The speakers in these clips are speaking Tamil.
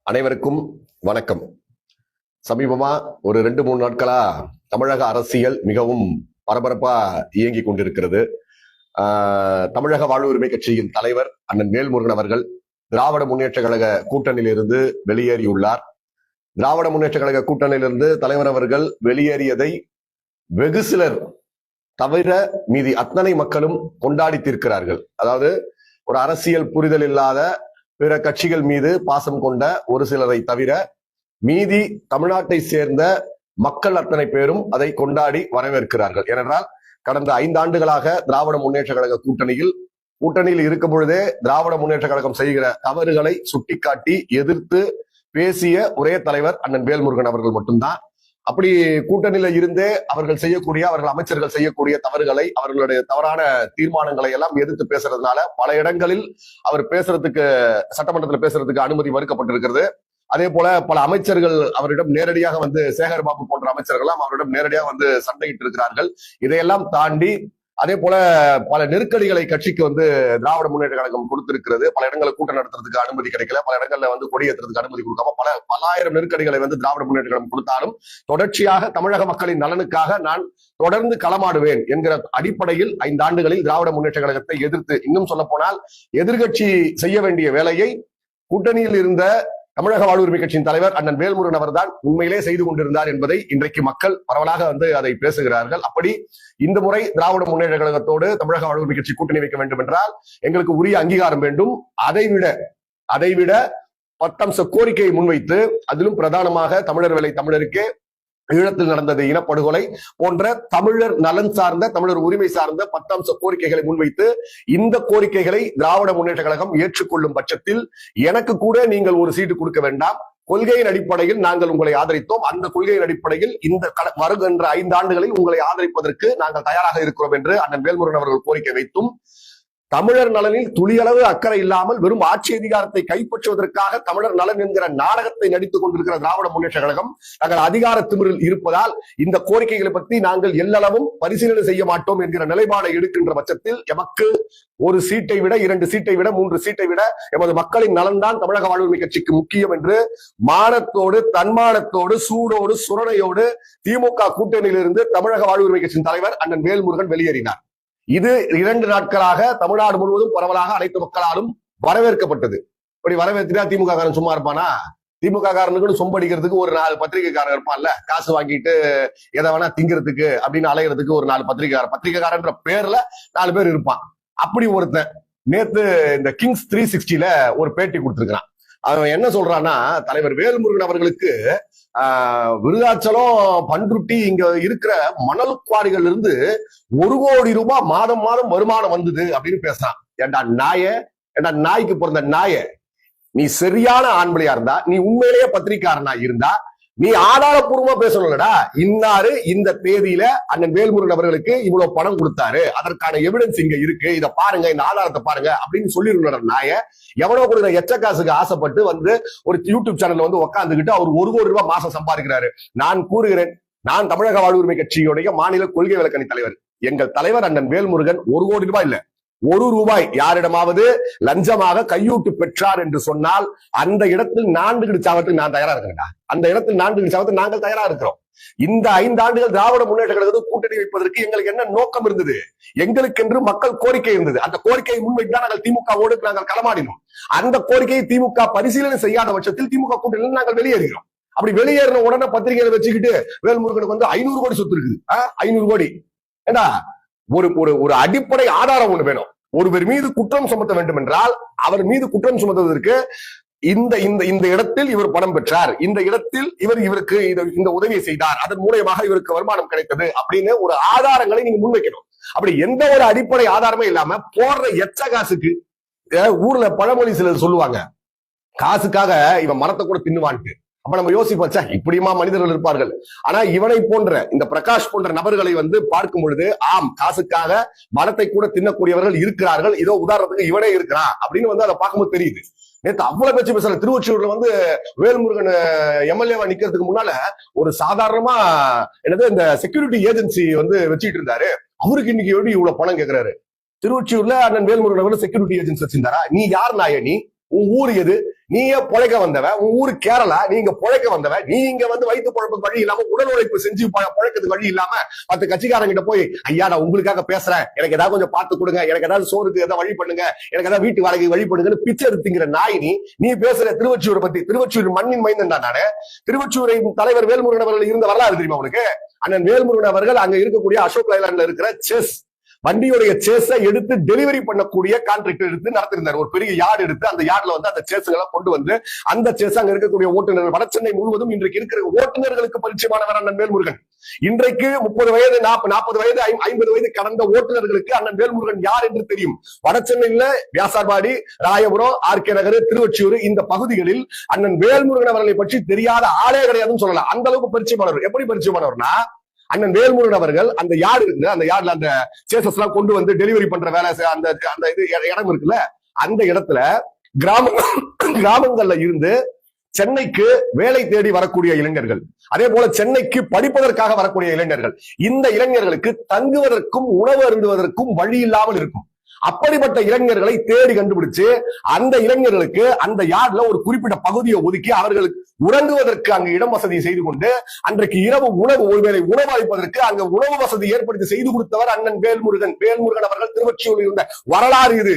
அனைவருக்கும் வணக்கம். சமீபமா ஒரு 2-3 நாட்களா தமிழக அரசியல் மிகவும் பரபரப்பா இயங்கி கொண்டிருக்கிறது. தமிழக வாழ்வுரிமை கட்சியின் தலைவர் அண்ணன் வேல்முருகன் அவர்கள் திராவிட முன்னேற்ற கழக கூட்டணியிலிருந்து வெளியேறியுள்ளார். திராவிட முன்னேற்ற கழக கூட்டணியிலிருந்து தலைவர் அவர்கள் வெளியேறியதை வெகு சிலர் தவிர மீதி அத்தனை மக்களும் கொண்டாடி தீர்க்கிறார்கள். அதாவது ஒரு அரசியல் புரிதல் இல்லாத பிற கட்சிகள் மீது பாசம் கொண்ட ஒரு சிலரை தவிர மீதி தமிழ்நாட்டை சேர்ந்த மக்கள் அத்தனை பேரும் அதை கொண்டாடி வரவேற்கிறார்கள். ஏனென்றால் கடந்த 5 ஆண்டுகளாக திராவிட முன்னேற்ற கழக கூட்டணியில் இருக்கும் பொழுதே திராவிட முன்னேற்ற கழகம் செய்கிற தவறுகளை சுட்டிக்காட்டி எதிர்த்து பேசிய ஒரே தலைவர் அண்ணன் வேல்முருகன் அவர்கள் மட்டும்தான். அப்படி கூட்டணியில இருந்தே அவர்கள் அமைச்சர்கள் செய்யக்கூடிய தவறுகளை, அவர்களுடைய தவறான தீர்மானங்களை எல்லாம் எதிர்த்து பேசுறதுனால பல இடங்களில் அவர் பேசுறதுக்கு, சட்டமன்றத்தில் பேசுறதுக்கு அனுமதி மறுக்கப்பட்டிருக்கிறது. அதே போல பல அமைச்சர்கள் அவரிடம் நேரடியாக வந்து, சேகர் பாபு போன்ற அமைச்சர்கள்லாம் அவரிடம் நேரடியாக வந்து சண்டையிட்டு இருக்கிறார்கள். இதையெல்லாம் தாண்டி அதே போல பல நெருக்கடிகளை கட்சிக்கு வந்து திராவிட முன்னேற்ற கழகம் கொடுத்திருக்கிறது. பல இடங்களில் கூட்டம் நடத்துறதுக்கு அனுமதி கிடைக்கல, பல இடங்கள்ல வந்து கொடியேற்றுறதுக்கு அனுமதி கொடுக்காம பல்லாயிரம் நெருக்கடிகளை வந்து திராவிட முன்னேற்ற கழகம் கொடுத்தாலும் தொடர்ச்சியாக தமிழக மக்களின் நலனுக்காக நான் தொடர்ந்து களமாடுவேன் என்கிற அடிப்படையில் 5 ஆண்டுகளில் திராவிட முன்னேற்ற கழகத்தை எதிர்த்து, இன்னும் சொல்ல போனால் எதிர்கட்சி செய்ய வேண்டிய வேலையை கூட்டணியில் இருந்த தமிழக வாழ்வுரிமை கட்சியின் தலைவர் அண்ணன் வேல்முருகன் அவர்தான் உண்மையிலே செய்து கொண்டிருந்தார் என்பதை இன்றைக்கு மக்கள் பரவலாக வந்து அதை பேசுகிறார்கள். அப்படி இந்த முறை திராவிட முன்னேற்ற கழகத்தோடு தமிழக வாழ்வுரிமை கட்சி கூட்டணி வைக்க வேண்டும் என்றால் எங்களுக்கு உரிய அங்கீகாரம் வேண்டும். அதைவிட 10 அம்ச கோரிக்கையை முன்வைத்து, அதிலும் பிரதானமாக தமிழர் வேலை தமிழருக்கே, ஈழத்தில் நடந்தது இனப்படுகொலை போன்ற தமிழர் நலன் சார்ந்த, தமிழர் உரிமை சார்ந்த 10 அம்ச கோரிக்கைகளை முன்வைத்து, இந்த கோரிக்கைகளை திராவிட முன்னேற்ற கழகம் ஏற்றுக்கொள்ளும் பட்சத்தில் எனக்கு கூட நீங்கள் ஒரு சீட்டு கொடுக்க வேண்டாம், கொள்கையின் அடிப்படையில் நாங்கள் உங்களை ஆதரித்தோம், அந்த கொள்கையின் அடிப்படையில் இந்த வருகின்ற 5 ஆண்டுகளில் உங்களை ஆதரிப்பதற்கு நாங்கள் தயாராக இருக்கிறோம் என்று அண்ணன் வேல்முருகன் அவர்கள் கோரிக்கை வைத்தும், தமிழர் நலனில் துளியளவு அக்கறை இல்லாமல் வெறும் ஆட்சி அதிகாரத்தை கைப்பற்றுவதற்காக தமிழர் நலன் என்கிற நாடகத்தை நடித்துக் கொண்டிருக்கிற திராவிட முன்னேற்ற கழகம் நாங்கள் அதிகார திமிரில் இருப்பதால் இந்த கோரிக்கைகளை பற்றி நாங்கள் எல்லளவும் பரிசீலனை செய்ய மாட்டோம் என்கிற நிலைப்பாடை எடுக்கின்ற பட்சத்தில் எமக்கு ஒரு சீட்டை விட, 2 சீட்டை விட, 3 சீட்டை விட எமது மக்களின் நலன்தான் தமிழக வாழ்வுரிமை கட்சிக்கு முக்கியம் என்று மானத்தோடு, தன்மானத்தோடு, சூடோடு, சுரணையோடு திமுக கூட்டணியிலிருந்து தமிழக வாழ்வுரிமை கட்சியின் தலைவர் அண்ணன் வேல்முருகன் வெளியேறினார். இது 2 நாட்களாக தமிழ்நாடு முழுவதும் பரவலாக அனைத்து மக்களாலும் வரவேற்கப்பட்டது. இப்படி வரவேற்கிறா திமுக காரன் சும்மா இருப்பானா? திமுக காரனுக்கு சொம்படிக்கிறதுக்கு ஒரு 4 பத்திரிகைக்காரன் இருப்பான்ல, காசு வாங்கிட்டு எதை வேணா திங்கிறதுக்கு அப்படின்னு அலைகிறதுக்கு ஒரு 4 பத்திரிகைக்காரன்ற பேர்ல 4 பேர் இருப்பான். அப்படி ஒருத்தன் நேத்து இந்த கிங்ஸ் 360ல ஒரு பேட்டி கொடுத்திருக்கிறான். அவன் என்ன சொல்றான்னா, தலைவர் வேல்முருகன் அவர்களுக்கு விருதாச்சலம், பண்ருட்டி இங்க இருக்கிற மணல் குவாரிகள் இருந்து 1 கோடி ரூபாய் மாதம் வருமானம் வந்தது அப்படின்னு பேசுறான். ஏண்டா நாய்க்கு பிறந்த நாய, நீ சரியான ஆண்மலையா இருந்தா, நீ உண்மையிலேயே பத்திரிக்காரனா இருந்தா நீ ஆதாரப்பூர்வமா பேசணும்லடா. இன்னாரு இந்த தேதியில அண்ணன் வேல்முருகன் அவர்களுக்கு இவ்வளவு பணம் கொடுத்தாரு, அதற்கான எவிடன்ஸ் இங்க இருக்கு, இத பாருங்க, இந்த ஆதாரத்தை பாருங்க அப்படின்னு சொல்லிருந்த நாய, எவனோ கொடுக்குற எச்ச காசுக்கு ஆசைப்பட்டு வந்து ஒரு யூடியூப் சேனல்ல வந்து உட்காந்துக்கிட்டு அவர் 1 கோடி ரூபாய் மாசம் சம்பாதிக்கிறாரு. நான் கூறுகிறேன், நான் தமிழக வாழ்வுரிமை கட்சியுடைய மாநில கொள்கை விளக்கணி தலைவர். எங்கள் தலைவர் அண்ணன் வேல்முருகன் 1 கோடி ரூபாய் இல்ல, 1 ரூபாய் யாரிடமாவது லஞ்சமாக கையூட்டு பெற்றார் என்று சொன்னால் அந்த இடத்தில் 4 சாவத்துக்கு நான் தயாரா இருக்கிறேன். அந்த இடத்தில் 4 சாவத்துக்கு நாங்கள் தயாரா இருக்கிறோம். இந்த 5 ஆண்டுகள் திராவிட முன்னேற்ற கழகத்துக்கு கூட்டணி வைப்பதற்கு எங்களுக்கு என்ன நோக்கம் இருந்தது? எங்களுக்கென்று மக்கள் கோரிக்கை இருந்தது. அந்த கோரிக்கையை முன்வைத்து நாங்கள் திமுகவோடு நாங்கள் களமாடினோம். அந்த கோரிக்கையை திமுக பரிசீலனை செய்யாத பட்சத்தில் திமுக கூட்டணியில் நாங்கள் வெளியேறுகிறோம். அப்படி வெளியேறின உடனே பத்திரிகைகளை வச்சுக்கிட்டு வேல்முருகனுக்கு வந்து 500 கோடி சொத்து இருக்குது. 500 கோடி ஏண்டா? ஒரு அடிப்படை ஆதாரம் ஒண்ணு வேணும். ஒருவர் மீது குற்றம் சுமத்த வேண்டும் என்றால் அவர் மீது குற்றம் சுமத்துவதற்கு இந்த இடத்தில் இவர் பணம் பெற்றார், இந்த இடத்தில் இவருக்கு இந்த உதவியை செய்தார், அதன் மூலமாக இவருக்கு வருமானம் கிடைத்தது அப்படின்னு ஒரு ஆதாரங்களை நீங்க முன்வைக்கணும். அப்படி எந்த ஒரு அடிப்படை ஆதாரமே இல்லாம போடுற எச்ச காசுக்கு, ஊர்ல பழமொழி சிலர் சொல்லுவாங்க, காசுக்காக இவன் மரத்தை கூட தின்னுவான்ட்டு. அப்ப நம்ம யோசிப்போம், இப்படியுமா மனிதர்கள் இருப்பார்கள்? ஆனா இவனை போன்ற, இந்த பிரகாஷ் போன்ற நபர்களை வந்து பார்க்கும் பொழுது, ஆம், காசுக்காக மரத்தை கூட தின்னக்கூடியவர்கள் இருக்கிறார்கள். இதோ உதாரணத்துக்கு இவனே இருக்கிறான் அப்படின்னு வந்து அதை பார்க்கும்போது தெரியுது. நேற்று அவ்வளவு பேச்சு பேசல. திருவொற்றியூர்ல வந்து வேல்முருகன் எம்எல்ஏவா நிக்கிறதுக்கு முன்னால ஒரு சாதாரணமா இந்த செக்யூரிட்டி ஏஜென்சி வந்து வச்சுட்டு இருந்தாரு. அவருக்கு இன்னைக்கு எப்படி இவ்வளவு பணம் கேட்கிறாரு? திருவொற்றியூர்ல அண்ணன் வேல்முருகன் செக்யூரிட்டி ஏஜென்சி வச்சிருந்தாரா? நீ யார் நாய? நீ உன் ஊர் எது? நீயே பொழைக்க வந்தவ, உன் ஊரு கேரளா, நீங்க பொழைக்க வந்தவ, நீங்க வந்து வயிற்று பொழப்புக்கு வழி இல்லாம உடல் உழைப்பு செஞ்சு பொழைக்கிறதுக்கு வழி இல்லாம 10 கட்சிக்காரங்கிட்ட போய் ஐயா நான் உங்களுக்காக பேசுறேன், எனக்கு ஏதாவது கொஞ்சம் பார்த்து கொடுங்க, எனக்கு ஏதாவது சோறுக்கு ஏதாவது வழி பண்ணுங்க, எனக்கு ஏதாவது வீட்டு வாடகை வழி பண்ணுங்கன்னு பிச்சை எடுத்துங்கிற நாய் நீ பேசுற திருவொற்றியூரை பத்தி. திருவொற்றியூர் மண்ணின் மைந்தன் தான் நானு. திருவொற்றியூரை தலைவர் வேல்முருகன் அவர்கள் இருந்த வரலாறு தெரியுமா உனக்கு? அண்ணன் வேல்முருகன் அவர்கள் அங்க இருக்கக்கூடிய அசோக் லைலாண்ட்ல இருக்கிற செஸ் வண்டியுடைய சேஸை எடுத்து டெலிவரி பண்ணக்கூடிய கான்ட்ராக்டர் எடுத்து நடத்திருந்தார். ஒரு பெரிய யார்டு எடுத்து அந்த யார்டுல வந்து அந்த சேஸுகளை கொண்டு வந்து அந்த சேஸ் அங்க இருக்கக்கூடிய ஓட்டுநர்கள் வடசென்னை முழுவதும் இன்றைக்கு இருக்கிற ஓட்டுநர்களுக்கு பரிச்சயமானவர் அண்ணன் வேல்முருகன். இன்றைக்கு 30 வயது 40 வயது 50 வயது கடந்த ஓட்டுநர்களுக்கு அண்ணன் வேல்முருகன் யார் என்று தெரியும். வடசென்னையில வியாசார்பாடி, ராயபுரம், ஆர்கே நகர், திருவொற்றியூர் இந்த பகுதிகளில் அண்ணன் வேல்முருகன் அவர்களை பற்றி தெரியாத ஆளே கிடையாதுன்னு சொல்லலாம். அந்த அளவுக்கு பரிச்சயமானவர். எப்படி பரிச்சயமானவர்னா, அண்ணன் வேல்முருகன் அவர்கள் அந்த யார்டு இருக்கு, அந்த யார்டுல அந்த சேசஸ் எல்லாம் கொண்டு வந்து டெலிவரி பண்ற வேலை, அந்த இது இடம் இருக்குல்ல, அந்த இடத்துல கிராமங்கள்ல இருந்து சென்னைக்கு வேலை தேடி வரக்கூடிய இளைஞர்கள், அதே போல சென்னைக்கு படிப்பதற்காக வரக்கூடிய இளைஞர்கள், இந்த இளைஞர்களுக்கு தங்குவதற்கும் உணவு அருந்துவதற்கும் வழி இல்லாமல் இருக்கும். அப்படிப்பட்ட இளைஞர்களை தேடி கண்டுபிடிச்சு அந்த இளைஞர்களுக்கு அந்த யார்ட்ல ஒரு குறிப்பிட்ட பகுதியை ஒதுக்கி அவர்களுக்கு உறங்குவதற்கு அங்கு இடம் வசதி செய்து கொண்டு அன்றைக்கு இரவு உணவு ஒருவேளை உணவு அளிப்பதற்கு அங்க உணவு வசதி ஏற்படுத்தி செய்து கொடுத்தவர் அண்ணன் வேல்முருகன். வேல்முருகன் அவர்கள் திருவொற்றியூரில் இருந்த வரலாறு இது.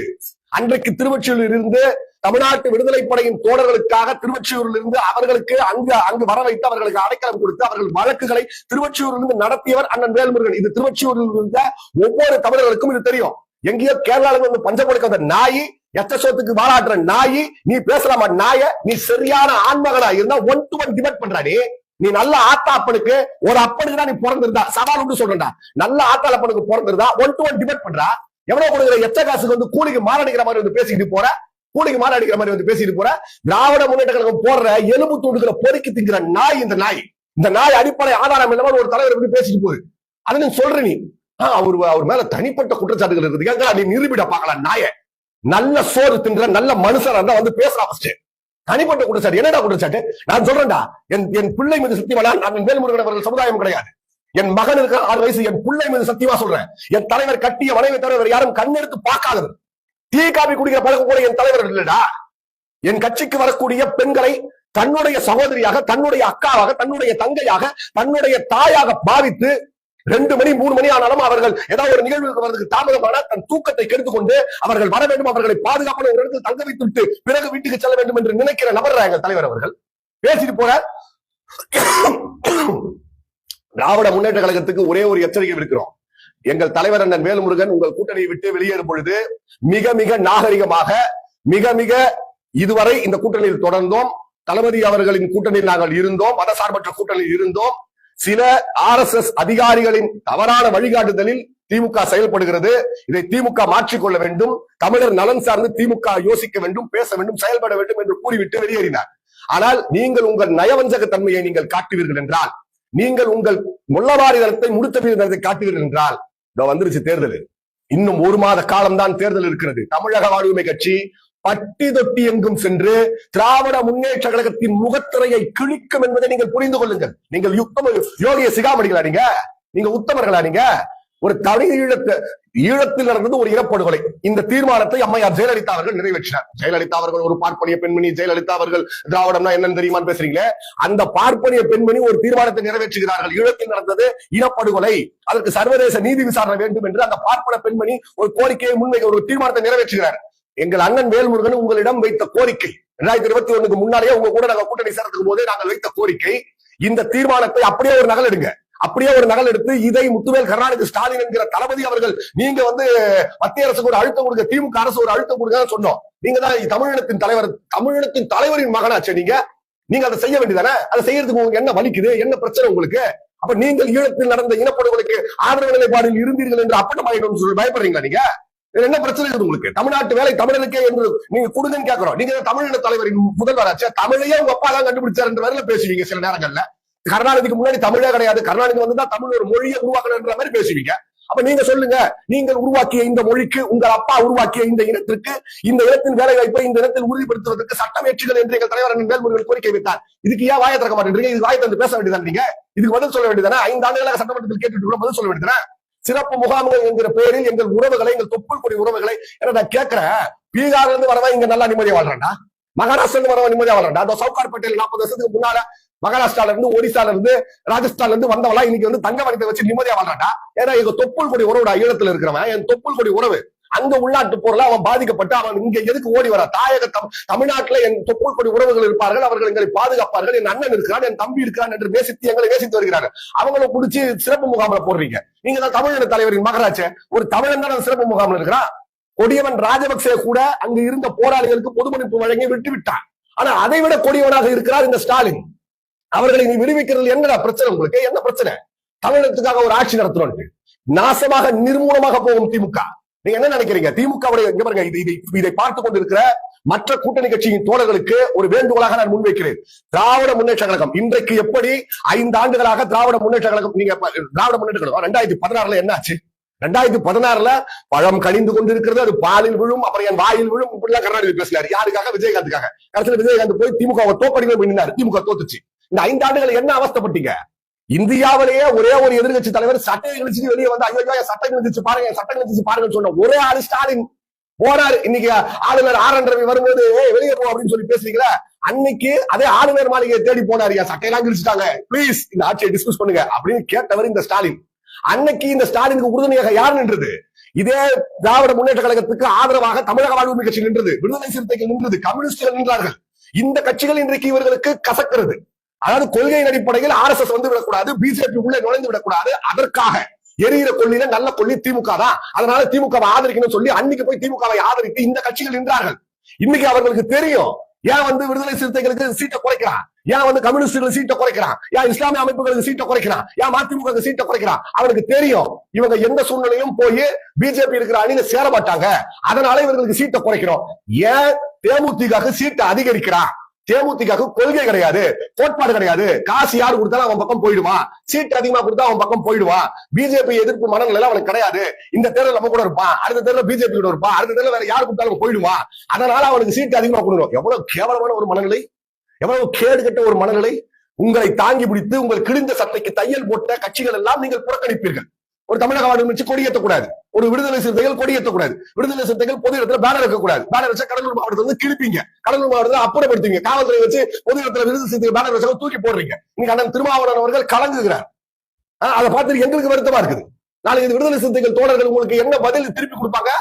அன்றைக்கு திருவொற்றியூரில் இருந்து தமிழ்நாட்டு விடுதலை படையின் தோழர்களுக்காக திருவொற்றியூரில் இருந்து அவர்களுக்கு அங்கு வர வைத்து அவர்களுக்கு அடைக்கலம் கொடுத்து அவர்கள் வழக்குகளை திருவொற்றியூரில் இருந்து நடத்தியவர் அண்ணன் வேல்முருகன். இது திருவொற்றியூரில் இருந்த ஒவ்வொரு தமிழர்களுக்கும் இது தெரியும். எங்கேயோ கேரளால வந்து பஞ்சப்படுக்க வந்த நாயி, எச்சசோத்துக்கு வாழாடுற நாயி, நீ பேசலாமா நாய? நீ சரியான ஆண்மகனா இருந்தா 1 to 1 டிபேட் பண்றா. நீ நல்ல ஆத்தா அப்பனுக்கு ஒரு அப்பனுக்கு தான் நீ பிறந்திருந்தா, சவால் உண்டு சொல்றா, நல்ல ஆத்தாள் அப்பனுக்கு பிறந்திருந்தா 1 to 1 டிபேட் பண்றா. எவ்வளவு கொடுக்குற எச்ச காசுக்கு வந்து கூலிக்கு மாரடிக்கிற மாதிரி வந்து பேசிக்கிட்டு போற, கூலிக்கு மாரடிக்கிற மாதிரி வந்து பேசிட்டு போற. திராவிட முன்னேற்ற கழகம் போடுற எலும்பு தூண்டுகிற பொறுக்கி திங்கிற நாய் இந்த நாய். இந்த நாய் அடிப்படை ஆதாரம் இல்லாமல் ஒரு தலைவர் எப்படி பேசிட்டு போகுது. அதை நீ சொல்ற. நீ அவர் மேல தனிப்பட்ட குற்றச்சாட்டுகள் இருக்குது, நீ நிரூபிட பாக்கலாம். நாய நல்ல சோறு தின்ற நல்ல மனுஷன் வந்து பேசலாம். தனிப்பட்ட குற்றச்சாட்டு என்னடா குற்றச்சாட்டு? நான் சொல்றேன்டா, என் பிள்ளை மீது சத்தியமா நான் வேல்முருகன் அவர்கள் சமுதாயம் கிடையாது. என் மகன் இருக்கிற 6 வயசு, என் பிள்ளை மீது சத்தியமா சொல்றேன். என் தலைவர் கட்டிய மனைவி தலைவர் யாரும் கண்ணெடுத்து பார்க்காதவர். டீ காபி குடிக்கிற பழக்கம் கூட என் தலைவர் இல்லடா. என் கட்சிக்கு வரக்கூடிய பெண்களை தன்னுடைய சகோதரியாக, தன்னுடைய அக்காவாக, தன்னுடைய தங்கையாக, தன்னுடைய தாயாக பாவித்து 2 மணி 3 மணி ஆனாலும் அவர்கள் ஏதாவது ஒரு நிகழ்வுக்கு வரதுக்கு தாமதமான தன் தூக்கத்தை கெடுத்துக் கொண்டு அவர்கள் வர வேண்டும், அவர்களை பாதுகாப்பான ஒரு இடத்தில் தங்க வைத்துவிட்டு பிறகு வீட்டுக்கு செல்ல வேண்டும் என்று நினைக்கிற நபர் எங்கள் தலைவர் அவர்கள். பேசிட்டு போற. திராவிட முன்னேற்ற கழகத்துக்கு ஒரே ஒரு எச்சரிக்கை விடுக்கிறோம். எங்கள் தலைவர் அண்ணன் வேல்முருகன் உங்கள் கூட்டணியை விட்டு வெளியேறும் பொழுது மிக மிக நாகரிகமாக, மிக மிக இதுவரை இந்த கூட்டணியில் தொடர்ந்தோம். தளபதி அவர்களின் கூட்டணியில் நாங்கள் இருந்தோம், மதசார்பற்ற கூட்டணியில் இருந்தோம். சில RSS அதிகாரிகளின் தவறான வழிகாட்டுதலில் திமுக செயல்படுகிறது. இதை திமுக மாற்றிக்கொள்ள வேண்டும். தமிழர் நலன் சார்ந்து திமுக யோசிக்க வேண்டும், பேச வேண்டும், செயல்பட வேண்டும் என்று கூறிவிட்டு வெளியேறினார். ஆனால் நீங்கள் உங்கள் நயவஞ்சக தன்மையை நீங்கள் காட்டுவீர்கள் என்றால், நீங்கள் உங்கள் முள்ளவாரிதனத்தை முடித்த காட்டுவீர்கள் என்றால், வந்துருச்சு தேர்தல். இன்னும் 1 மாத காலம்தான் தேர்தல் இருக்கிறது. தமிழக வாழ்வுரிமை கட்சி பட்டி தொட்டி எங்கும் சென்று திராவிட முன்னேற்ற கழகத்தின் முகத்திரையை கிழிக்கும் என்பதை நீங்கள் புரிந்து கொள்ளுங்கள். நீங்கள் யோகிய சிகாமணிகளா? நீங்க உத்தமர்களா? நீங்க ஒரு ஈழத்தில் நடந்தது ஒரு இனப்படுகொலை. இந்த தீர்மானத்தை அம்மையார் ஜெயலலிதா அவர்கள் நிறைவேற்றினார். ஜெயலலிதா அவர்கள் ஒரு பார்ப்பனிய பெண்மணி. ஜெயலலிதா அவர்கள் திராவிடம்னா என்னன்னு தெரியுமான்னு பேசுறீங்களே. அந்த பார்ப்பனிய பெண்மணி ஒரு தீர்மானத்தை நிறைவேற்றுகிறார்கள். ஈழத்தில் நடந்தது இனப்படுகொலை, அதற்கு சர்வதேச நீதி விசாரணை வேண்டும் என்று அந்த பார்ப்பன பெண்மணி ஒரு கோரிக்கையை முன்வைக்க ஒரு தீர்மானத்தை நிறைவேற்றுகிறார். எங்கள் அண்ணன் வேல்முருகன் உங்களிடம் வைத்த கோரிக்கை 2021 முன்னாலேயே உங்க கூட நாங்கள் கூட்டணி சேர்த்துக்கும் போதே நாங்கள் வைத்த கோரிக்கை, இந்த தீர்மானத்தை அப்படியே ஒரு நகல் எடுங்க. அப்படியே ஒரு நகல் எடுத்து இதை முத்துவேல் கருணாநிதி ஸ்டாலின் என்கிற தளபதி அவர்கள் நீங்க வந்து மத்திய அரசுக்கு ஒரு அழுத்தம் கொடுங்க, திமுக அரசு ஒரு அழுத்தம் கொடுங்க சொன்னோம். நீங்க தான் தமிழினத்தின் தலைவர், தமிழினத்தின் தலைவரின் மகனாச்சு. நீங்க அதை செய்ய வேண்டியதானே? அதை செய்யறதுக்கு உங்களுக்கு என்ன வலிக்குது? என்ன பிரச்சனை உங்களுக்கு? அப்ப நீங்கள் ஈழத்தில் நடந்த இனப்படுகொலைக்கு ஆதரவு நிலைப்பாடில் இருந்தீர்கள் என்று அப்பட்டமாயிடும் சொல்லி பயப்படுறீங்களா? நீங்க என்ன பிரச்சனை இருக்குது உங்களுக்கு? தமிழ்நாட்டு வேலை தமிழருக்கே என்று நீங்க கொடுங்கன்னு கேட்கிறோம். நீங்க தமிழின தலைவரின் முதல்வராச்சு, தமிழையே உங்க அப்பா தான் கண்டுபிடிச்சார் என்ற வரையில பேசுவீங்க. சில நேரங்கள்ல கருணாநிதிக்கு முன்னாடி தமிழே கிடையாது, கருணாநிதி வந்துதான் தமிழ் ஒரு மொழியை உருவாக்கணுன்ற மாதிரி பேசுவீங்க. அப்ப நீங்க சொல்லுங்க, நீங்கள் உருவாக்கிய இந்த மொழிக்கு, உங்கள் அப்பா உருவாக்கிய இந்த இனத்திற்கு, இந்த இனத்தின் வேலை வாய்ப்பை இந்த இடத்தில் உறுதிப்படுத்துவதற்கு சட்டம் ஏற்றுகள் என்று எங்கள் தலைவர் வேல்முருகன் கோரிக்கை வைத்தார். இதுக்கு ஏன் வாயை திறக்க மாட்டேன்றீங்க? இது வாயை தந்து பேச வேண்டியதான். நீங்க இதுக்கு பதில் சொல்ல வேண்டியதானே? 5 ஆண்டுகளாக சட்டமன்றத்தில் கேட்டுட்டு பதில் சொல்ல வேண்டியதானே? சிறப்பு முகாம்கள் என்கிற பெயரில் எங்கள் உறவுகளை, எங்கள் தொப்புள் கொடி உறவுகளை நான் கேட்கிறேன். பீகார்ல இருந்து வரவா இங்க நல்லா நிம்மதியா வாழ்றான்டா? மகாராஷ்டிரா வரவன் நிம்மதியா வர்றான். அந்த சவுகார்பேட்டையில் 40 வருஷத்துக்கு முன்னால மகாராஷ்டிரால இருந்து, ஒடிசால இருந்து, ராஜஸ்தான்ல இருந்து வந்தவளா இன்னைக்கு வந்து தங்க வணிகத்தை வச்சு நிம்மதியா வாழ்றாடா. ஏன்னா எங்க தொப்புள் கொடி உறவுடா, ஈழத்துல இருக்கிறவன் என் தொப்புள் கொடி உறவு. அங்க உள்நாட்டு போர்ல அவன் பாதிக்கப்பட்டு அவன் இங்க எதுக்கு ஓடி வர? தமிழ்நாட்டுல என் தொப்புள் கொடி உறவுகள் இருப்பார்கள், அவர்கள் எங்களை பாதுகாப்பார்கள், என் அண்ணன் இருக்கிறான், என் தம்பி இருக்கிறான் என்று நேசித்து எங்களை நேசித்து வருகிறார்கள். அவங்களை பிடிச்சி சிறப்பு முகாமில் போடுறீங்க. நீங்க தான் தமிழக தலைவரின் மகராட்சி. ஒரு தமிழன் தான் சிறப்பு முகாமில் இருக்கிறான். கொடியவன் ராஜபக்சே கூட அங்கு இருந்த போராளிகளுக்கு பொது மன்னிப்பு வழங்கி விட்டு விட்டான். ஆனா அதை விட கொடியவனாக இருக்கிறார் இந்த ஸ்டாலின். அவர்களை நீ விடுவிக்கிறது என்னடா பிரச்சனை? உங்களுக்கு என்ன பிரச்சனை? தமிழகத்துக்காக ஒரு ஆட்சி நடத்தணும். நாசமாக நிர்மூலமாக போகும் திமுக. நீங்க என்ன நினைக்கிறீங்க? திமுக இதை பார்த்துக் கொண்டிருக்கிற மற்ற கூட்டணி கட்சியின் தோழர்களுக்கு ஒரு வேண்டுகோளாக நான் முன்வைக்கிறேன். திராவிட முன்னேற்ற கழகம் இன்றைக்கு எப்படி 5 ஆண்டுகளாக திராவிட முன்னேற்ற கழகம், நீங்க திராவிட முன்னேற்ற கழகம் 2016 என்ன ஆச்சு? 2016 பழம் கனிந்து கொண்டிருக்கிறது, அது பாலில் விழும், அப்புறம் என் வாயில் விழும், இப்படிலாம் கருணாநிதி பேசினார். யாருக்காக? விஜயகாந்துக்காக. கடைசியில் விஜயகாந்த் போய் திமுக தோப்படிகள் பண்ணினார். திமுக தோத்துச்சு. இந்த 5 ஆண்டுகள் என்ன அவஸ்தைப்பட்டீங்க? இந்தியாவிலேயே ஒரே ஒரு எதிர்கட்சி தலைவர் சட்டை கிழிச்சு வெளியே வந்து ஐயோ சட்டை கிழிச்சு பாருங்க, சட்டை கிழிச்சு பாருங்கன்னு சொன்ன ஒரே ஆளு ஸ்டாலின் போனாரு. இன்னைக்கு ஆளுநர் ஆர்.என். ரவி வரும்போது வெளியே போ அப்படின்னு சொல்லி பேசுறீங்களா? அன்னைக்கு அதே ஆளுநர் மாளிகையை தேடி போனாரு. சட்டையெல்லாம் கிழிச்சிட்டாங்க, பிளீஸ் இந்த ஆட்சியை டிஸ்கஸ் பண்ணுங்க அப்படின்னு கேட்டவர் இந்த ஸ்டாலின். அன்னைக்கு இந்த ஸ்டாலினுக்கு உறுதுணையாக யார் நின்றது? இதே திராவிட முன்னேற்ற கழகத்துக்கு ஆதரவாக தமிழக வாழ்வுரிமை கட்சி நின்றது, விடுதலை சிறுத்தைகள் நின்றது, கம்யூனிஸ்டுகள் நின்றார்கள். இந்த கட்சிகள் இன்றைக்கு இவர்களுக்கு கசக்கிறது. அதாவது கொள்கையின் அடிப்படையில் RSS வந்து விடக்கூடாது, பிஜேபி உள்ளே நுழைந்து விடக்கூடாது. அதற்காக எரிகிற கொள்ளில நல்ல கொள்ளி திமுக தான். அதனால திமுகவை ஆதரிக்கணும்னு சொல்லி அன்னைக்கு போய் திமுகவை ஆதரித்து இந்த கட்சிகள் நின்றார்கள். இன்னைக்கு அவர்களுக்கு தெரியும் ஏன் வந்து விடுதலை சிறுத்தைகளுக்கு சீட்டை குறைக்கிறான், ஏன் வந்து கம்யூனிஸ்டுகள் சீட்டை குறைக்கிறான், ஏன் இஸ்லாமிய அமைப்புகளுக்கு சீட்டை குறைக்கிறான், ஏன் மதிமுக சீட்டை குறைக்கிறான். அவனுக்கு தெரியும் இவங்க எந்த சூழ்நிலையும் போய் பிஜேபி இருக்கிற அணியில சேர மாட்டாங்க. அதனால இவர்களுக்கு சீட்டை குறைக்கிறோம். ஏன் தேமுதிக சீட்டை அதிகரிக்கிறான்? தேமுதிக கொள்கை கிடையாது, கோட்பாடு கிடையாது. காசு யாரு கொடுத்தாலும் அவன் பக்கம் போயிடுவான், சீட் அதிகமா கொடுத்தா அவன் பக்கம் போயிடுவான். பிஜேபி எதிர்ப்பு மனநிலை அவனுக்கு கிடையாது. இந்த தேர்தல் நம்ம கூட இருப்பான், அடுத்த தேர்தல் பிஜேபி கூட இருப்பான், அடுத்த தேர்தல் வேற யாரு கொடுத்தாலும் போயிடுவான். அதனால அவனுக்கு சீட் அதிகமா கொடுக்கணும். எவ்வளவு கேவலமான ஒரு மனநிலை, எவ்வளவு கேடு கட்ட ஒரு மனநிலை. உங்களை தாங்கி பிடித்து உங்கள் கிழிந்த சட்டைக்கு தையல் போட்ட கட்சிகள் எல்லாம் நீங்கள் புறக்கணிப்பீர்கள். ஒரு தமிழக வாழ்வு கொடியேற்றக்கூடாது, ஒரு விடுதலை சிறுத்தைகள் கொடியேற்றக்கூடாது, விடுதலை சிறுத்தைகள் பொது இடத்துல பேனர் வைக்கக்கூடாது. பேனர் வச்சா கடலூர் மாவட்டத்தில் வந்து கிழிப்பீங்க, கடலூர் மாவட்டத்தில் அப்புறப்படுத்துவீங்க. காவல்துறை வச்சு பொது இடத்துல விடுதலை சிறுத்தைகள் பேனர் வச்சா தூக்கி போடுறீங்க. நீங்க அண்ணன் திருமாவளவன் அவர்கள் கலங்குகிறார். அதை பார்த்துட்டு எங்களுக்கு வருத்தமா இருக்குது. நாளைக்கு இந்த விடுதலை சிறுத்தைகள் தோழர்கள் உங்களுக்கு என்ன பதில் திருப்பி கொடுப்பாங்க?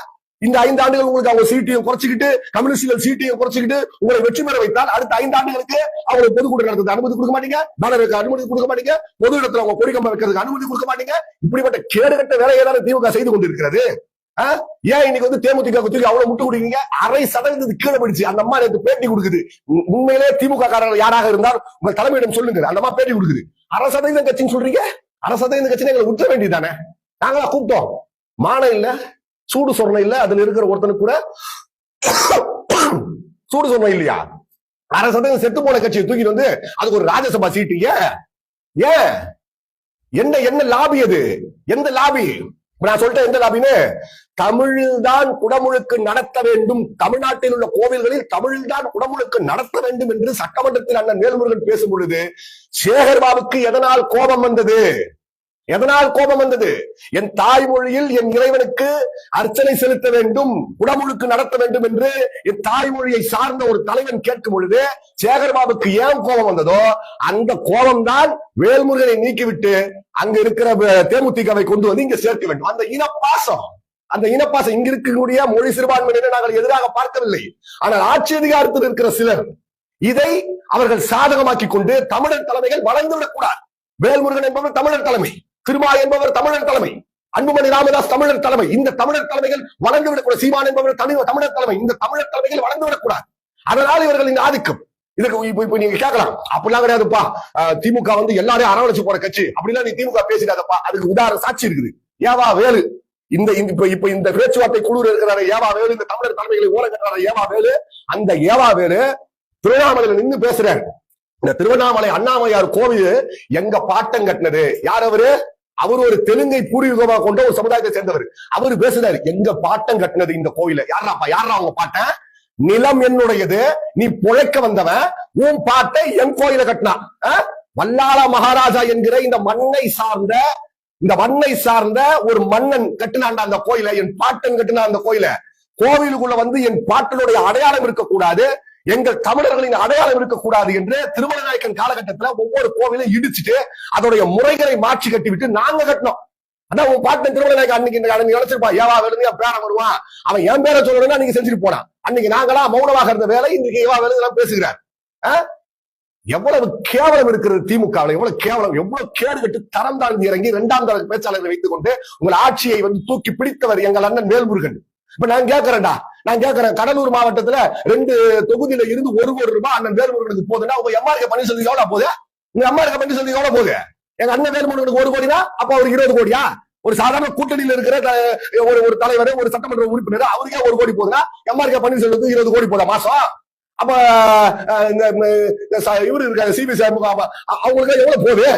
இந்த 5 ஆண்டுகள் உங்களுக்கு அவங்க சீட்டையும் குறைச்சிக்கிட்டு, கம்யூனிஸ்டுகள் சீட்டையும் குறைச்சிக்கிட்டு உங்களை வெற்றி பெற வைத்தால் அடுத்த 5 ஆண்டுகளுக்கு அவங்களுக்கு பொதுக்கூட்டம் நடத்துறது அனுமதி கொடுக்க மாட்டீங்க, பேனர் வைக்க அனுமதி கொடுக்க மாட்டீங்க, பொது இடத்துல அவங்க கொடிக்கம்பம் வைக்கிறதுக்கு அனுமதி கொடுக்க மாட்டீங்க. இப்படிப்பட்ட கேடுகட்ட வேலையை தான் திமுக செய்து கொண்டிருக்கிறது. ஏன் இன்னைக்கு வந்து தேமுதிக அவ்வளவு முட்டு கொடுக்கீங்க? 0.5% கீழே போயிடுச்சு. அந்த அம்மா நேற்று பேட்டி கொடுக்குது. உண்மையிலே திமுக காரர்கள் யாராக இருந்தால் உங்க தலைமையிடம் சொல்லுங்க. அந்த அம்மா பேட்டி கொடுக்குது. 0.5% கட்சின்னு சொல்றீங்க. 0.5% கட்சின்னு எங்களை விட்டுற வேண்டியதானே? நாங்களா கூப்பிட்டோம். மானம் இல்ல, சூடு சொரணை இல்ல, அதுல இருக்கிற ஒருத்தனுக்கு கூட சூடு சொரணை இல்லையா? 0.5% செத்து போன கட்சியை தூக்கிட்டு வந்து அதுக்கு ஒரு ராஜ்யசபா சீட்டு. ஏன் என்ன லாபி? அது எந்த லாபி? நான் சொல்லிட்டேன் எந்த லாபின்னு. தமிழில்தான் குடமுழுக்கு நடத்த வேண்டும், தமிழ்நாட்டில் உள்ள கோவில்களில் தமிழில்தான் குடமுழுக்கு நடத்த வேண்டும் என்று சட்டமன்றத்தில் அண்ணன் வேல்முருகன் பேசும் பொழுது சேகர்பாபுக்கு எதனால் கோபம் வந்தது? எதனால் கோபம் வந்தது? என் தாய்மொழியில் என் இறைவனுக்கு அர்ச்சனை செலுத்த வேண்டும், குடமுழுக்கு நடத்த வேண்டும் என்று என் தாய்மொழியை சார்ந்த ஒரு தலைவன் கேட்கும் பொழுது சேகர்பாபுக்கு ஏன் கோபம் வந்ததோ அந்த கோபம் தான் வேல்முருகனை நீக்கிவிட்டு அங்க இருக்கிற தேமுதிகவை கொண்டு வந்து இங்க சேர்க்க வேண்டும். அந்த இனப்பாசம் இங்க இருக்கக்கூடிய மொழி சிறுபான்மையினரை நாங்கள் எதிராக பார்க்கவில்லை. ஆனால் ஆட்சி அதிகாரத்தில் இருக்கிற சிலர் இதை அவர்கள் சாதகமாக்கி கொண்டு தமிழர் தலைமைகள் வளர்ந்துவிடக் கூடாது. வேல்முருகன் என்பவர் தமிழர் தலைமை, திருமா என்பவர் தமிழர் தலைமை, அன்புமணி ராமதாஸ் தமிழர் தலைமை. இந்த தமிழர் தலைமைகள் வளர்ந்து விடக்கூடாது. சீமான் என்பவர் தமிழர் தலைமை. இந்த தமிழர் தலைமைகள் வளர்ந்து விடக்கூடாது. அதனால் இவர்கள் இந்த ஆதிக்கம். இதுக்கு இப்ப நீங்க கேட்கலாம், அப்படிலாம் கிடையாதுப்பா, திமுக வந்து எல்லாரையும் அரவணைச்சு போற கட்சி, அப்படிலாம் நீ திமுக பேசிடாதப்பா. அதுக்கு உதாரண சாட்சி இருக்குது. ஏவா வேலு, இப்ப இந்த பேச்சுவார்த்தை குழு இருக்கிறாரு ஏவா வேலு, இந்த தமிழர் தலைமைகளை ஓர கட்டுறாரு ஏவா வேலு. அந்த ஏவா வேலு திருவண்ணாமலையில நின்று பேசுறாரு. இந்த திருவண்ணாமலை அண்ணாமையார் கோவில் எங்க பாட்டம் கட்டினது. யார் அவரு? அவர் ஒரு தெலுங்கை பூர்வீகமாக கொண்ட ஒரு சமுதாயத்தை சேர்ந்தவர். அவரு பேசுறாரு, எங்க பாட்டம் கட்டினது இந்த கோயில. யாரா அவங்க பாட்டன்? நிலம் என்னுடையது, நீ பொழைக்க வந்தவன், உன் பாட்டை என் கோயில கட்டினான். வல்லாள மகாராஜா என்கிற இந்த மண்ணை சார்ந்த ஒரு மன்னன் கட்டினான் அந்த கோயில. என் பாட்டன் கட்டினான் அந்த கோயில. கோவிலுக்குள்ள வந்து என் பாட்டனுடைய அடையாளம் இருக்கக்கூடாது, எங்கள் தமிழர்களின் அடையாளம் இருக்கக்கூடாது என்று திருமலநாயக்கன் காலகட்டத்துல ஒவ்வொரு கோவிலையும் இடிச்சுட்டு அதோடைய முறைகளை மாற்றி கட்டிவிட்டு நாங்க கட்டினோம். அதான் உன் பாட்டன் திருமலநாயக்கன் அன்னைக்கு நினைச்சிருப்பா ஏவா வேலுங்க பேரை வருவான், அவன் என் பேரை சொல்லணும்னா நீங்க செஞ்சுட்டு போனான். அன்னைக்கு நாங்களா மௌனமாக இருந்த வேலை இன்னைக்கு ஏவா வேலுங்க பேசுகிறார். எவ்வளவு கேவலம் இருக்கிறது திமுகவில், எவ்வளவு கேவலம், எவ்வளவு கேடு கட்டு தரம் தாழ்ந்து இறங்கி இரண்டாம் தர பேச்சாளர்களை வைத்துக் கொண்டு உங்கள் ஆட்சியை தூக்கி பிடித்தவர் எங்கள் அண்ணன் வேல்முருகன். இப்ப நான் கேட்கிறேன் கடலூர் மாவட்டத்துல 2 தொகுதியில இருந்து 1 ரூபாய் அண்ணன் வேல்முருகனுக்கு போகுதுன்னா உங்க எம்ஆர்கே பன்னீர்செல்வம் எவ்வளவு போகுது? உங்க எம்ஆர்கே பன்னீர்செல்வம் எவ்வளவு போகுது? எங்க அண்ணன் வேல்முருகனுக்கு 1 கோடினா அப்ப அவருக்கு 20 கோடியா? ஒரு சாதாரண கூட்டணியில் இருக்கிற ஒரு தலைவர், ஒரு சட்டமன்ற உறுப்பினர் அவருக்கே 1 கோடி போகுதுன்னா எம்ஆர்கே பன்னீர்செல்வத்துக்கு 20 கோடி போதா மாசம்? அப்ப இவரு இருக்காரு சிபிசி அவங்களுக்கு எவ்வளவு போகுது?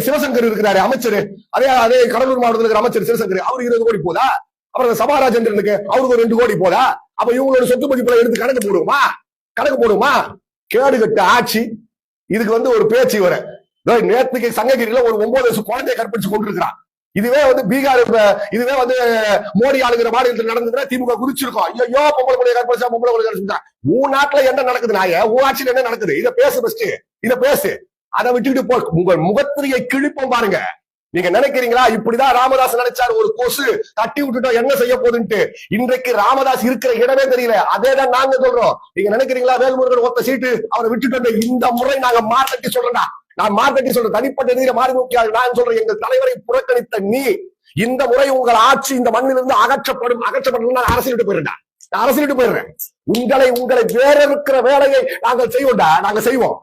சிவசங்கர் இருக்கிறாரு அமைச்சர், அதே கடலூர் மாவட்டத்தில் இருக்கிற அமைச்சர் சிவசங்கர், அவருக்கு 20 கோடி போதா? அப்புறம் சபாராஜேந்திரனுக்கு அவருக்கு 2 கோடி போதா? அப்ப இவங்களோட சொத்து மதிப்புல எடுத்து கணக்கு போடுமா? கேடு கட்ட ஆட்சி. இதுக்கு ஒரு பேச்சு வர நேற்றுக்கு சங்ககிரியில ஒரு 9 வயசு குழந்தைய கற்பிச்சு கொண்டிருக்கிறான். இதுவே பீகார், இதுவே மோடி ஆளுங்கிற மாநிலத்தில் நடந்ததுன்னா திமுக குறிச்சிருக்கோம். ஐயோ பொம்பளை கொலையை கற்பழிச்சா, பொம்பளை கொலை கற்பழிச்சா. உன் நாட்டுல என்ன நடக்குது? உன் ஆட்சியில் என்ன நடக்குது? இதை பேசு. அதை விட்டுக்கிட்டு போ. உங்கள் முகத்திரையை கிழிப்போம் பாருங்க. நீங்க நினைக்கிறீங்களா இப்படிதான் ராமதாஸ் நினைச்சாரு? ஒரு கொசு தட்டி விட்டுட்டோம் என்ன செய்ய போகுதுன்ட்டு. இன்றைக்கு ராமதாஸ் இருக்கிற இடமே தெரியல. அதேதான் நாங்க சொல்றோம். நீங்க நினைக்கிறீங்களா வேல்முருகன் ஒத்த சீட்டு அவரை விட்டுட்டு இந்த முறை நாங்க மார்த்தட்டி சொல்றேன்டா. நான் மார்த்தட்டி சொல்றேன், தனிப்பட்ட எதிர மாறி முக்கியம். நான் சொல்றேன், எங்கள் தலைவரை புறக்கணித்த நீ இந்த முறை உங்கள் ஆட்சி இந்த மண்ணிலிருந்து அகற்றப்படும். நான் அரசியலிட்டு போயிடுறேன். உங்களை வேற இருக்கிற வேலையை நாங்கள் செய்வோம்.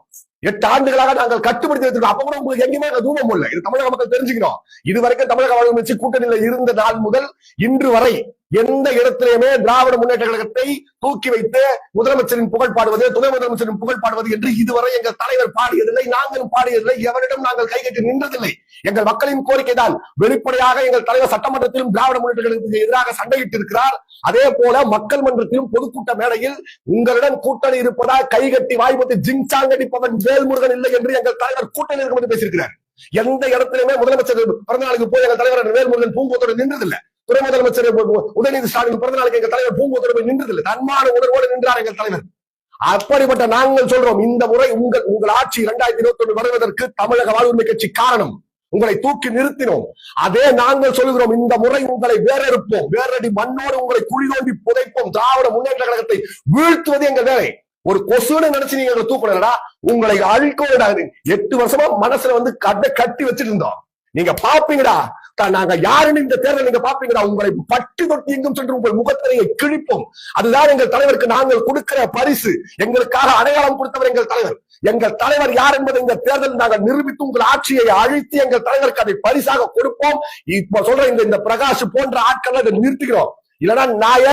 8 ஆண்டுகளாக நாங்கள் கட்டுப்படுத்தி வைத்திருக்கோம். அப்ப கூட உங்களுக்கு எங்கேயுமே தூரம் இல்லை. இது தமிழக மக்கள் தெரிஞ்சுக்கணும். இதுவரைக்கும் தமிழக வாழ்வு கட்சி கூட்டணியில் இருந்த நாள் முதல் இன்று வரை எந்த இடத்திலேயுமே திராவிட முன்னேற்ற கழகத்தை தூக்கி வைத்து முதலமைச்சரின் புகழ் பாடுவது, துணை முதலமைச்சரின் புகழ் பாடுவது என்று இதுவரை எங்கள் தலைவர் பாடியதில்லை, நாங்களும் பாடியதில்லை. எவரிடம் நாங்கள் கைகட்டி நின்றதில்லை. எங்கள் மக்களின் கோரிக்கை தான். வெளிப்படையாக எங்கள் தலைவர் சட்டமன்றத்திலும் திராவிட முன்னேற்ற கழகத்துக்கு எதிராக சண்டையிட்டு இருக்கிறார். அதே போல மக்கள் மன்றத்திலும் பொதுக்கூட்ட மேடையில் உங்களிடம் கூட்டணி இருப்பதா கைகட்டி வாய்ப்பத்தை ஜிங்சாங் அடிப்பவன் வேல்முருகன் இல்லை என்று எங்கள் தலைவர் கூட்டணி இருக்கும் என்று பேசியிருக்கிறார். எந்த இடத்திலுமே முதலமைச்சர் பிறந்த நாளுக்கு போய் எங்கள் தலைவர் வேல்முருகன் பூங்கோத்தோடு நின்றதில்லை. துணை முதலமைச்சர் உதயநிதி ஸ்டாலின் பிறந்த நாளுக்கு எங்கள் தலைவர் பூங்கோத்தோடு போய் நின்றதில்லை. தன்மான உணர்வோடு நின்றார் எங்கள் தலைவர். அப்படிப்பட்ட நாங்கள் சொல்றோம், இந்த முறை உங்கள் ஆட்சி 2021 வருவதற்கு தமிழக வாழ்வுரிமை கட்சி காரணம். உங்களை தூக்கி நிறுத்தினோம். அதே நாங்கள் சொல்லுகிறோம், இந்த முறை உங்களை வேறறுப்போம். வேறடி மண்ணோடு உங்களை குழி தோண்டி புதைப்போம். திராவிட முன்னேற்ற கழகத்தை வீழ்த்துவது எங்கள் வேலை. ஒரு கொசுன்னு நினைச்சு நீங்க தூக்கலடா, உங்களை அழிக்க 8 வருஷமா மனசுல கட்டி வச்சிட்டு இருந்தோம். நீங்க பாப்பீங்கடா, நாங்க யாருன்னு இந்த தேர்தல் நீங்க பாப்பீங்கடா. உங்களை பட்டி தொட்டி எங்கும் சென்று உங்கள் முகத்திரையை கிழிப்போம். அதுதான் எங்கள் தலைவருக்கு நாங்கள் கொடுக்கிற பரிசு. எங்களுக்காக அடையாளம் கொடுத்தவர் எங்கள் தலைவர். எங்கள் தலைவர் யார் என்பதை இந்த தேர்தல் நாங்கள் நிரூபித்து உங்கள் ஆட்சியை அழித்து எங்கள் தலைவருக்கு அதை பரிசாக கொடுப்போம். இப்ப சொல்ற இந்த பிரகாஷ் போன்ற ஆட்கள் இதை நிறுத்துகிறோம். இல்லைன்னா நான்